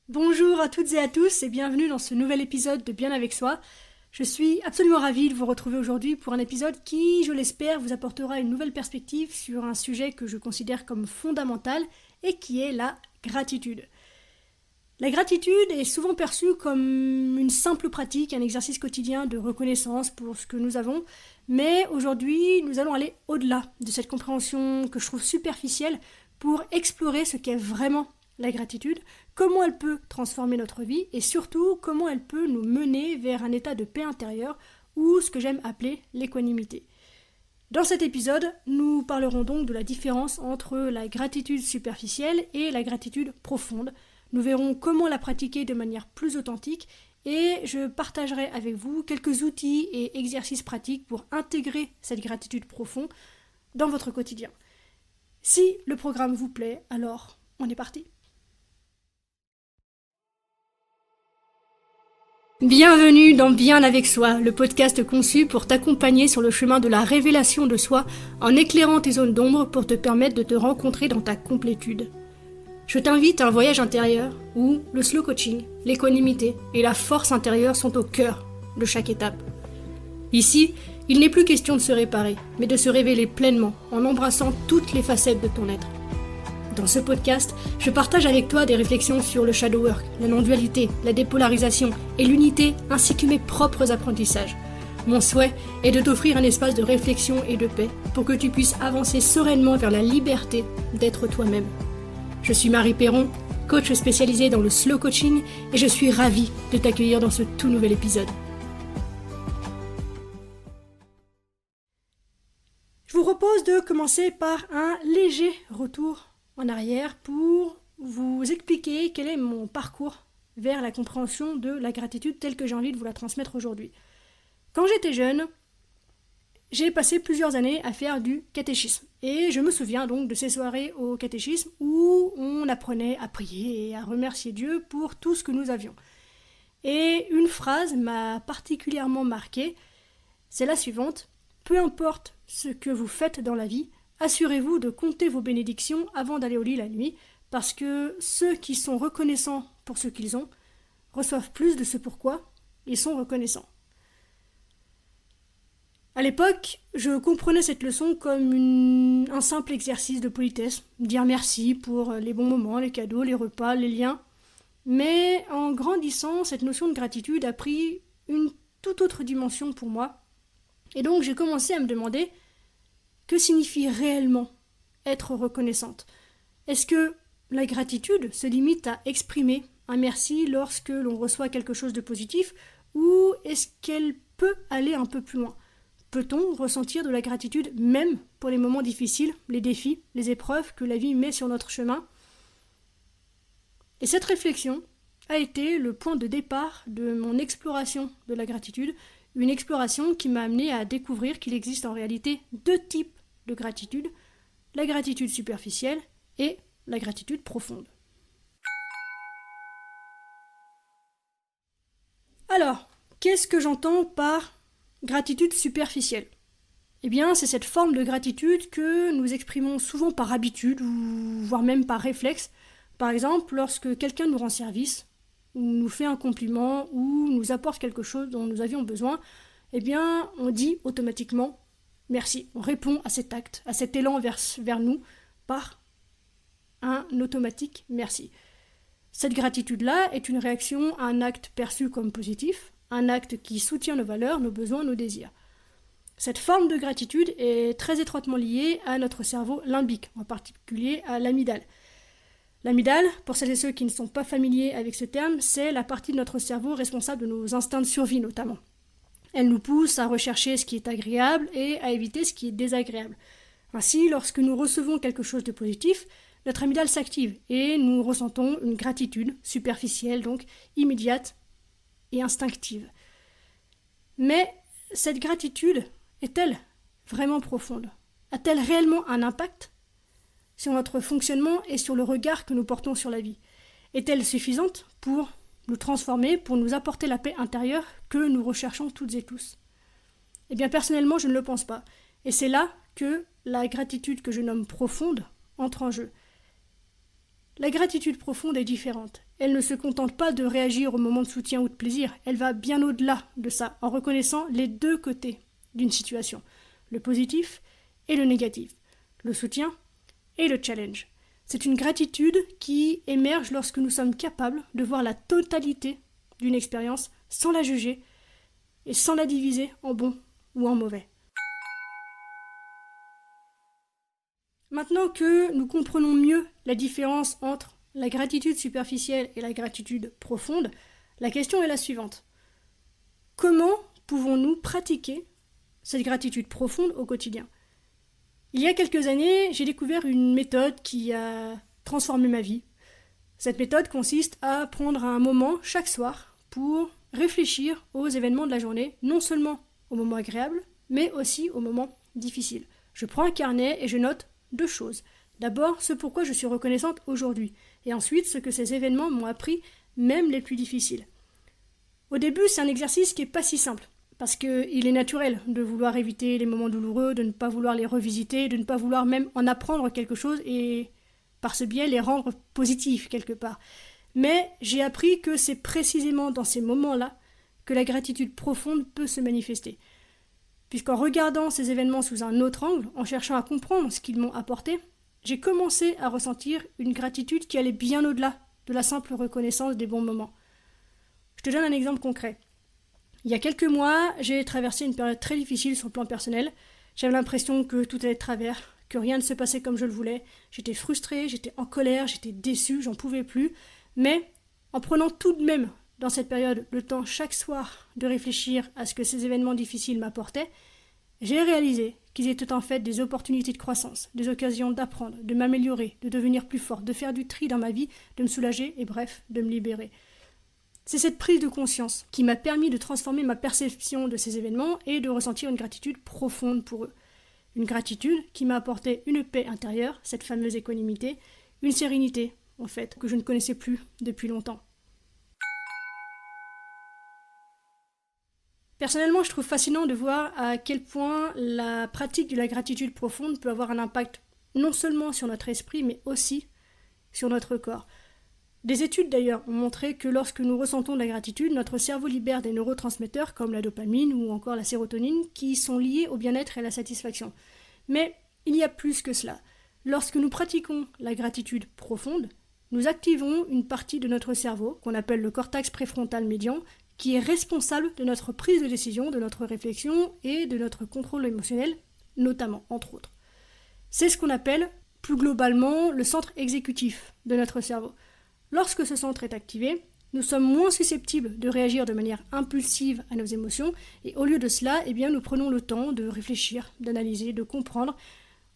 Bonjour à toutes et à tous et bienvenue dans ce nouvel épisode de Bien avec soi. Je suis absolument ravie de vous retrouver aujourd'hui pour un épisode qui, je l'espère, vous apportera une nouvelle perspective sur un sujet que je considère comme fondamental et qui est la gratitude. La gratitude est souvent perçue comme une simple pratique, un exercice quotidien de reconnaissance pour ce que nous avons, mais aujourd'hui nous allons aller au-delà de cette compréhension que je trouve superficielle pour explorer ce qu'est vraiment la gratitude, comment elle peut transformer notre vie et surtout comment elle peut nous mener vers un état de paix intérieure ou ce que j'aime appeler l'équanimité. Dans cet épisode, nous parlerons donc de la différence entre la gratitude superficielle et la gratitude profonde. Nous verrons comment la pratiquer de manière plus authentique et je partagerai avec vous quelques outils et exercices pratiques pour intégrer cette gratitude profonde dans votre quotidien. Si le programme vous plaît, alors on est parti. Bienvenue dans Bien avec soi, le podcast conçu pour t'accompagner sur le chemin de la révélation de soi en éclairant tes zones d'ombre pour te permettre de te rencontrer dans ta complétude. Je t'invite à un voyage intérieur où le slow coaching, l'équanimité et la force intérieure sont au cœur de chaque étape. Ici, il n'est plus question de se réparer, mais de se révéler pleinement en embrassant toutes les facettes de ton être. Dans ce podcast, je partage avec toi des réflexions sur le shadow work, la non-dualité, la dépolarisation et l'unité, ainsi que mes propres apprentissages. Mon souhait est de t'offrir un espace de réflexion et de paix pour que tu puisses avancer sereinement vers la liberté d'être toi-même. Je suis Marie Perron, coach spécialisée dans le slow coaching et je suis ravie de t'accueillir dans ce tout nouvel épisode. Je vous propose de commencer par un léger retour en arrière pour vous expliquer quel est mon parcours vers la compréhension de la gratitude telle que j'ai envie de vous la transmettre aujourd'hui. Quand j'étais jeune, j'ai passé plusieurs années à faire du catéchisme. Et je me souviens donc de ces soirées au catéchisme où on apprenait à prier et à remercier Dieu pour tout ce que nous avions. Et une phrase m'a particulièrement marquée, c'est la suivante: peu importe ce que vous faites dans la vie, assurez-vous de compter vos bénédictions avant d'aller au lit la nuit, parce que ceux qui sont reconnaissants pour ce qu'ils ont reçoivent plus de ce pourquoi ils sont reconnaissants. À l'époque, je comprenais cette leçon comme un simple exercice de politesse, dire merci pour les bons moments, les cadeaux, les repas, les liens. Mais en grandissant, cette notion de gratitude a pris une toute autre dimension pour moi. Et donc j'ai commencé à me demander: que signifie réellement être reconnaissante? Est-ce que la gratitude se limite à exprimer un merci lorsque l'on reçoit quelque chose de positif, ou est-ce qu'elle peut aller un peu plus loin? Peut-on ressentir de la gratitude même pour les moments difficiles, les défis, les épreuves que la vie met sur notre chemin? Et cette réflexion a été le point de départ de mon exploration de la gratitude, une exploration qui m'a amené à découvrir qu'il existe en réalité deux types de gratitude, la gratitude superficielle et la gratitude profonde. Alors, qu'est-ce que j'entends par gratitude superficielle? Eh bien, c'est cette forme de gratitude que nous exprimons souvent par habitude, ou voire même par réflexe. Par exemple, lorsque quelqu'un nous rend service, ou nous fait un compliment, ou nous apporte quelque chose dont nous avions besoin, eh bien, on dit automatiquement merci. On répond à cet acte, à cet élan vers nous, par un automatique merci. Cette gratitude-là est une réaction à un acte perçu comme positif, un acte qui soutient nos valeurs, nos besoins, nos désirs. Cette forme de gratitude est très étroitement liée à notre cerveau limbique, en particulier à l'amygdale. L'amygdale, pour celles et ceux qui ne sont pas familiers avec ce terme, c'est la partie de notre cerveau responsable de nos instincts de survie notamment. Elle nous pousse à rechercher ce qui est agréable et à éviter ce qui est désagréable. Ainsi, lorsque nous recevons quelque chose de positif, notre amygdale s'active et nous ressentons une gratitude superficielle, donc immédiate et instinctive. Mais cette gratitude est-elle vraiment profonde? A-t-elle réellement un impact sur notre fonctionnement et sur le regard que nous portons sur la vie? Est-elle suffisante pour nous transformer, pour nous apporter la paix intérieure que nous recherchons toutes et tous? Eh bien, personnellement, je ne le pense pas. Et c'est là que la gratitude que je nomme profonde entre en jeu. La gratitude profonde est différente. Elle ne se contente pas de réagir au moment de soutien ou de plaisir, elle va bien au-delà de ça, en reconnaissant les deux côtés d'une situation, le positif et le négatif, le soutien et le challenge. C'est une gratitude qui émerge lorsque nous sommes capables de voir la totalité d'une expérience sans la juger et sans la diviser en bon ou en mauvais. Maintenant que nous comprenons mieux la différence entre la gratitude superficielle et la gratitude profonde, la question est la suivante. Comment pouvons-nous pratiquer cette gratitude profonde au quotidien ? Il y a quelques années, j'ai découvert une méthode qui a transformé ma vie. Cette méthode consiste à prendre un moment chaque soir pour réfléchir aux événements de la journée, non seulement aux moments agréables, mais aussi aux moments difficiles. Je prends un carnet et je note deux choses. D'abord, ce pourquoi je suis reconnaissante aujourd'hui, et ensuite ce que ces événements m'ont appris, même les plus difficiles. Au début, c'est un exercice qui n'est pas si simple, parce qu'il est naturel de vouloir éviter les moments douloureux, de ne pas vouloir les revisiter, de ne pas vouloir même en apprendre quelque chose et, par ce biais, les rendre positifs quelque part. Mais j'ai appris que c'est précisément dans ces moments-là que la gratitude profonde peut se manifester. Puisqu'en regardant ces événements sous un autre angle, en cherchant à comprendre ce qu'ils m'ont apporté, j'ai commencé à ressentir une gratitude qui allait bien au-delà de la simple reconnaissance des bons moments. Je te donne un exemple concret. Il y a quelques mois, j'ai traversé une période très difficile sur le plan personnel. J'avais l'impression que tout allait de travers, que rien ne se passait comme je le voulais. J'étais frustrée, j'étais en colère, j'étais déçue, j'en pouvais plus. Mais en prenant tout de même, dans cette période, le temps chaque soir de réfléchir à ce que ces événements difficiles m'apportaient, j'ai réalisé qu'ils étaient en fait des opportunités de croissance, des occasions d'apprendre, de m'améliorer, de devenir plus forte, de faire du tri dans ma vie, de me soulager et bref, de me libérer. C'est cette prise de conscience qui m'a permis de transformer ma perception de ces événements et de ressentir une gratitude profonde pour eux. Une gratitude qui m'a apporté une paix intérieure, cette fameuse équanimité, une sérénité, en fait, que je ne connaissais plus depuis longtemps. Personnellement, je trouve fascinant de voir à quel point la pratique de la gratitude profonde peut avoir un impact non seulement sur notre esprit, mais aussi sur notre corps. Des études d'ailleurs ont montré que lorsque nous ressentons de la gratitude, notre cerveau libère des neurotransmetteurs comme la dopamine ou encore la sérotonine qui sont liés au bien-être et à la satisfaction. Mais il y a plus que cela. Lorsque nous pratiquons la gratitude profonde, nous activons une partie de notre cerveau, qu'on appelle le cortex préfrontal médian, qui est responsable de notre prise de décision, de notre réflexion et de notre contrôle émotionnel, notamment, entre autres. C'est ce qu'on appelle, plus globalement, le centre exécutif de notre cerveau. Lorsque ce centre est activé, nous sommes moins susceptibles de réagir de manière impulsive à nos émotions, et au lieu de cela, nous prenons le temps de réfléchir, d'analyser, de comprendre.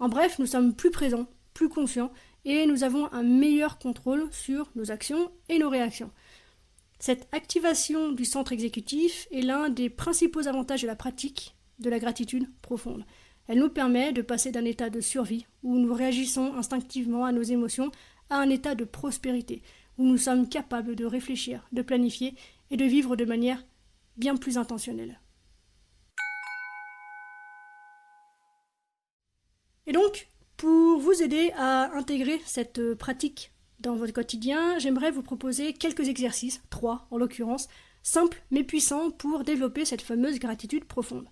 En bref, nous sommes plus présents, plus conscients, et nous avons un meilleur contrôle sur nos actions et nos réactions. Cette activation du centre exécutif est l'un des principaux avantages de la pratique de la gratitude profonde. Elle nous permet de passer d'un état de survie, où nous réagissons instinctivement à nos émotions, à un état de prospérité, où nous sommes capables de réfléchir, de planifier et de vivre de manière bien plus intentionnelle. Et donc, pour vous aider à intégrer cette pratique dans votre quotidien, j'aimerais vous proposer quelques exercices, 3 en l'occurrence, simples mais puissants pour développer cette fameuse gratitude profonde.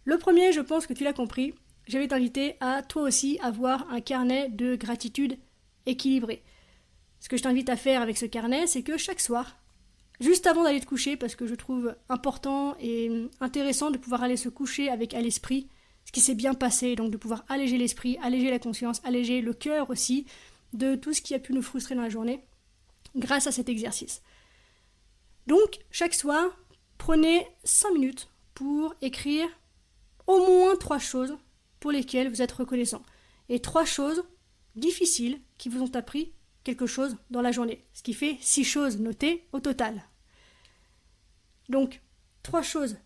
Le premier, je pense que tu l'as compris, je vais t'inviter à toi aussi avoir un carnet de gratitude équilibré. Ce que je t'invite à faire avec ce carnet, c'est que chaque soir, juste avant d'aller te coucher, parce que je trouve important et intéressant de pouvoir aller se coucher avec à l'esprit ce qui s'est bien passé, donc de pouvoir alléger l'esprit, alléger la conscience, alléger le cœur aussi, de tout ce qui a pu nous frustrer dans la journée, grâce à cet exercice. Donc, chaque soir, prenez 5 minutes pour écrire au moins 3 choses pour lesquelles vous êtes reconnaissant. Et 3 choses difficiles qui vous ont appris quelque chose dans la journée. Ce qui fait 6 choses notées au total. Donc, 3 choses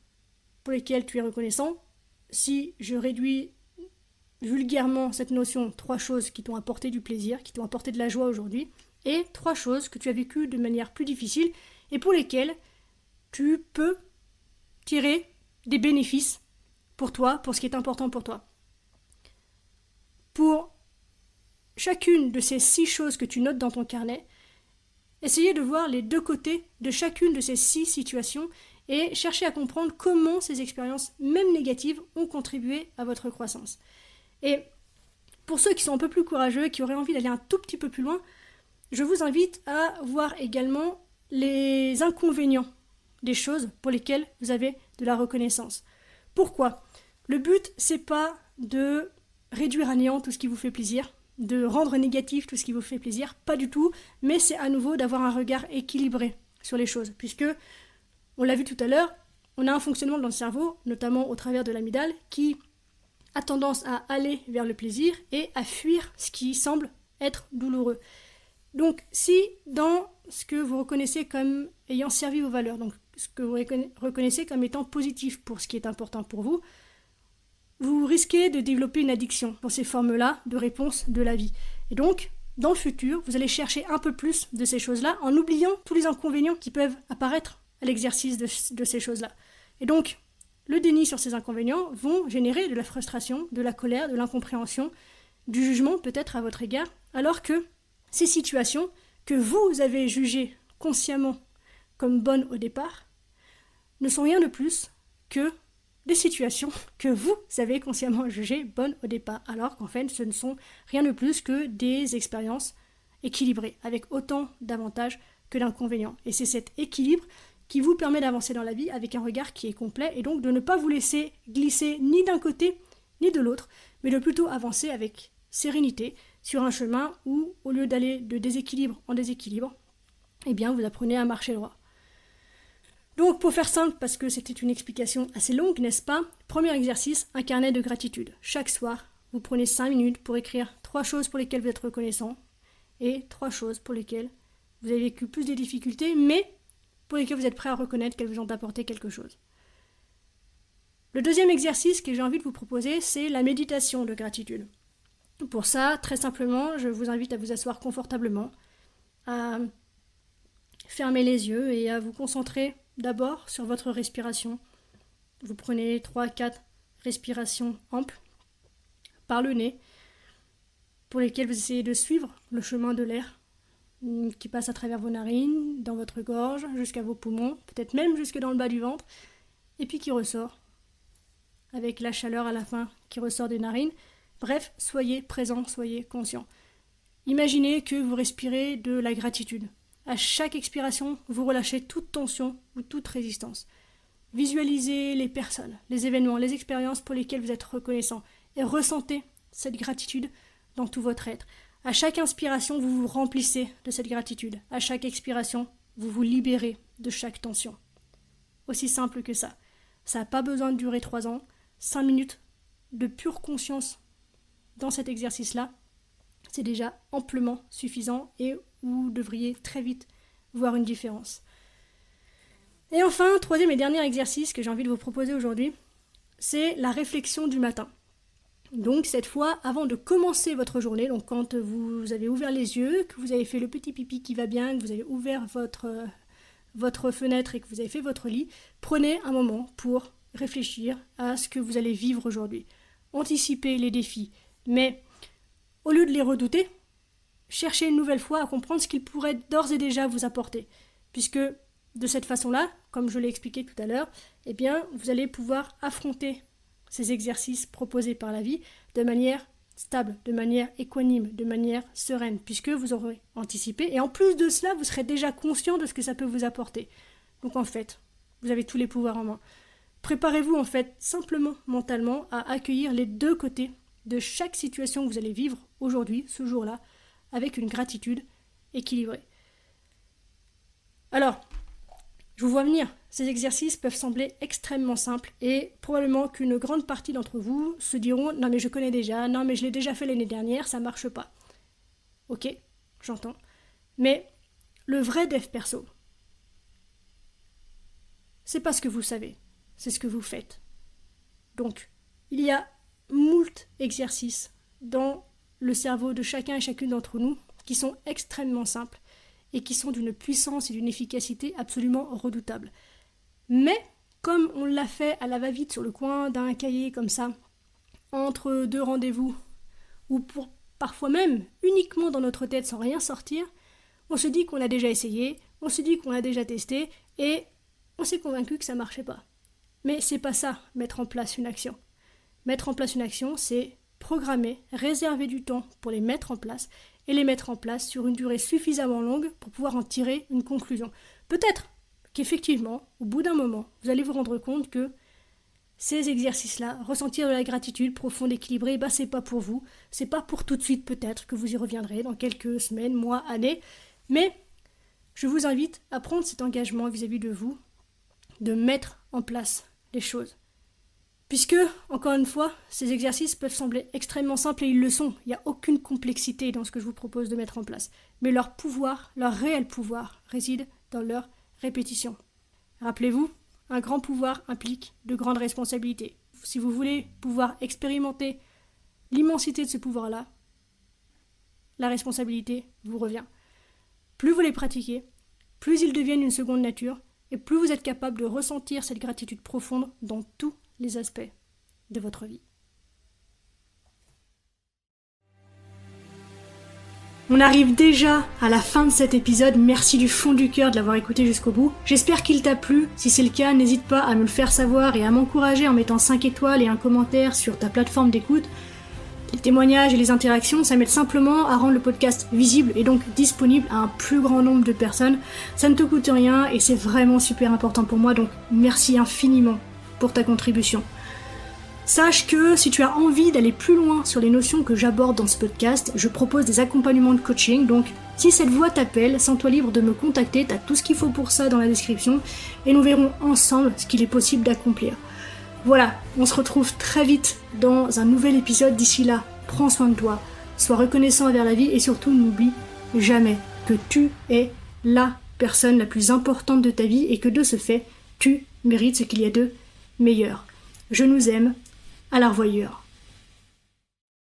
pour lesquelles tu es reconnaissant. Si je réduis vulgairement cette notion, 3 choses qui t'ont apporté du plaisir, qui t'ont apporté de la joie aujourd'hui, et 3 choses que tu as vécues de manière plus difficile et pour lesquelles tu peux tirer des bénéfices pour toi, pour ce qui est important pour toi. Pour chacune de ces 6 choses que tu notes dans ton carnet, essayez de voir les deux côtés de chacune de ces 6 situations et cherchez à comprendre comment ces expériences, même négatives, ont contribué à votre croissance. Et pour ceux qui sont un peu plus courageux, qui auraient envie d'aller un tout petit peu plus loin, je vous invite à voir également les inconvénients des choses pour lesquelles vous avez de la reconnaissance. Pourquoi ? Le but, c'est pas de réduire à néant tout ce qui vous fait plaisir, de rendre négatif tout ce qui vous fait plaisir, pas du tout, mais c'est à nouveau d'avoir un regard équilibré sur les choses, puisque, on l'a vu tout à l'heure, on a un fonctionnement dans le cerveau, notamment au travers de l'amygdale, qui a tendance à aller vers le plaisir et à fuir ce qui semble être douloureux. Donc, si dans ce que vous reconnaissez comme ayant servi vos valeurs, donc ce que vous reconnaissez comme étant positif pour ce qui est important pour vous, vous risquez de développer une addiction pour ces formes-là de réponse de la vie. Et donc, dans le futur, vous allez chercher un peu plus de ces choses-là en oubliant tous les inconvénients qui peuvent apparaître à l'exercice de ces choses-là. Et donc, le déni sur ces inconvénients vont générer de la frustration, de la colère, de l'incompréhension, du jugement peut-être à votre égard, alors que ces situations que vous avez jugées consciemment comme bonnes au départ ne sont rien de plus que des situations que vous avez consciemment jugées bonnes au départ, alors qu'en fait ce ne sont rien de plus que des expériences équilibrées, avec autant d'avantages que d'inconvénients. Et c'est cet équilibre qui vous permet d'avancer dans la vie avec un regard qui est complet et donc de ne pas vous laisser glisser ni d'un côté ni de l'autre, mais de plutôt avancer avec sérénité sur un chemin où, au lieu d'aller de déséquilibre en déséquilibre, eh bien vous apprenez à marcher droit. Donc pour faire simple, parce que c'était une explication assez longue, n'est-ce pas ? Premier exercice, un carnet de gratitude. Chaque soir, vous prenez 5 minutes pour écrire 3 choses pour lesquelles vous êtes reconnaissant et 3 choses pour lesquelles vous avez vécu plus de difficultés, mais pour lesquelles vous êtes prêt à reconnaître qu'elles vous ont apporté quelque chose. Le deuxième exercice que j'ai envie de vous proposer, c'est la méditation de gratitude. Pour ça, très simplement, je vous invite à vous asseoir confortablement, à fermer les yeux et à vous concentrer d'abord sur votre respiration. Vous prenez 3-4 respirations amples par le nez, pour lesquelles vous essayez de suivre le chemin de l'air qui passe à travers vos narines, dans votre gorge, jusqu'à vos poumons, peut-être même jusque dans le bas du ventre, et puis qui ressort, avec la chaleur à la fin qui ressort des narines. Bref, soyez présent, soyez conscient. Imaginez que vous respirez de la gratitude. À chaque expiration, vous relâchez toute tension ou toute résistance. Visualisez les personnes, les événements, les expériences pour lesquelles vous êtes reconnaissant et ressentez cette gratitude dans tout votre être. À chaque inspiration, vous vous remplissez de cette gratitude. À chaque expiration, vous vous libérez de chaque tension. Aussi simple que ça. Ça n'a pas besoin de durer 3 ans. 5 minutes de pure conscience dans cet exercice-là, c'est déjà amplement suffisant et vous devriez très vite voir une différence. Et enfin, troisième et dernier exercice que j'ai envie de vous proposer aujourd'hui, c'est la réflexion du matin. Donc cette fois, avant de commencer votre journée, donc quand vous avez ouvert les yeux, que vous avez fait le petit pipi qui va bien, que vous avez ouvert votre fenêtre et que vous avez fait votre lit, prenez un moment pour réfléchir à ce que vous allez vivre aujourd'hui. Anticipez les défis, mais au lieu de les redouter, cherchez une nouvelle fois à comprendre ce qu'ils pourraient d'ores et déjà vous apporter, puisque de cette façon-là, comme je l'ai expliqué tout à l'heure, eh bien, vous allez pouvoir affronter ces exercices proposés par la vie de manière stable, de manière équanime, de manière sereine, puisque vous aurez anticipé, et en plus de cela, vous serez déjà conscient de ce que ça peut vous apporter. Donc en fait, vous avez tous les pouvoirs en main. Préparez-vous en fait simplement mentalement à accueillir les deux côtés de chaque situation que vous allez vivre aujourd'hui, ce jour-là, avec une gratitude équilibrée. Alors, je vous vois venir, ces exercices peuvent sembler extrêmement simples et probablement qu'une grande partie d'entre vous se diront « Non mais je connais déjà, non mais je l'ai déjà fait l'année dernière, ça marche pas ». Ok, j'entends. Mais le vrai dev perso, c'est pas ce que vous savez, c'est ce que vous faites. Donc, il y a moult exercices dans le cerveau de chacun et chacune d'entre nous qui sont extrêmement simples et qui sont d'une puissance et d'une efficacité absolument redoutables. Mais, comme on l'a fait à la va-vite sur le coin d'un cahier comme ça, entre deux rendez-vous, ou pour parfois même uniquement dans notre tête sans rien sortir, on se dit qu'on a déjà essayé, on se dit qu'on a déjà testé et on s'est convaincu que ça ne marchait pas. Mais c'est pas ça, mettre en place une action. Mettre en place une action, c'est programmer, réserver du temps pour les mettre en place et les mettre en place sur une durée suffisamment longue pour pouvoir en tirer une conclusion. Peut-être qu'effectivement, au bout d'un moment, vous allez vous rendre compte que ces exercices-là, ressentir de la gratitude profonde, équilibrée, c'est pas pour vous, c'est pas pour tout de suite peut-être que vous y reviendrez dans quelques semaines, mois, années, mais je vous invite à prendre cet engagement vis-à-vis de vous, de mettre en place les choses. Puisque, encore une fois, ces exercices peuvent sembler extrêmement simples et ils le sont. Il n'y a aucune complexité dans ce que je vous propose de mettre en place. Mais leur pouvoir, leur réel pouvoir, réside dans leur répétition. Rappelez-vous, un grand pouvoir implique de grandes responsabilités. Si vous voulez pouvoir expérimenter l'immensité de ce pouvoir-là, la responsabilité vous revient. Plus vous les pratiquez, plus ils deviennent une seconde nature et plus vous êtes capable de ressentir cette gratitude profonde dans tous les aspects de votre vie. On arrive déjà à la fin de cet épisode, merci du fond du cœur de l'avoir écouté jusqu'au bout. J'espère qu'il t'a plu, si c'est le cas, n'hésite pas à me le faire savoir et à m'encourager en mettant 5 étoiles et un commentaire sur ta plateforme d'écoute. Les témoignages et les interactions, ça m'aide simplement à rendre le podcast visible et donc disponible à un plus grand nombre de personnes. Ça ne te coûte rien et c'est vraiment super important pour moi, donc merci infiniment pour ta contribution. Sache que si tu as envie d'aller plus loin sur les notions que j'aborde dans ce podcast, je propose des accompagnements de coaching, donc si cette voix t'appelle, sens-toi libre de me contacter, t'as tout ce qu'il faut pour ça dans la description, et nous verrons ensemble ce qu'il est possible d'accomplir. Voilà, on se retrouve très vite dans un nouvel épisode, d'ici là, prends soin de toi, sois reconnaissant envers la vie, et surtout n'oublie jamais que tu es la personne la plus importante de ta vie, et que de ce fait, tu mérites ce qu'il y a de meilleur. Je nous aime, à la revoyure.